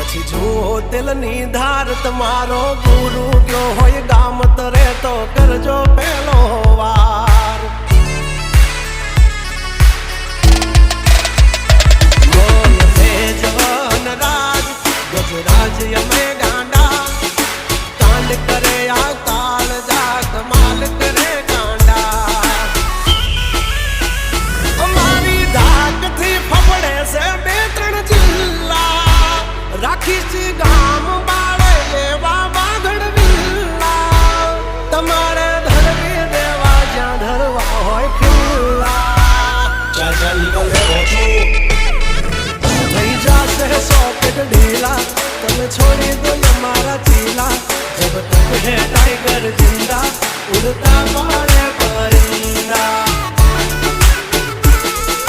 પછી જુઓ દિલની ધાર તમારો ગુરુ ગયો હોય ગામ તરે તો કરજો પેલો વાર બોલ ભેજવન રાજ ગજરાજ અમે ગાંડા કાંડ કરે આ કાળ જા કમાલ કરે ગાંડા અમારી ધાકથી ફફડે છે બે ત્રણ જિલ્લા રાખીશ ગામ બાળે લેવા વાગડ વિલ્લા તમારે ધરવી દેવા જ્યાં ધરવા હોય ખિલ્લા ચાલ નીકળે થઈ જાશે સોકેટ ઢીલા તમે છોડી દો અમારા ચીલા જબ તક હે ટાઈગર જિંદા ઉડતા મારે પરિંદા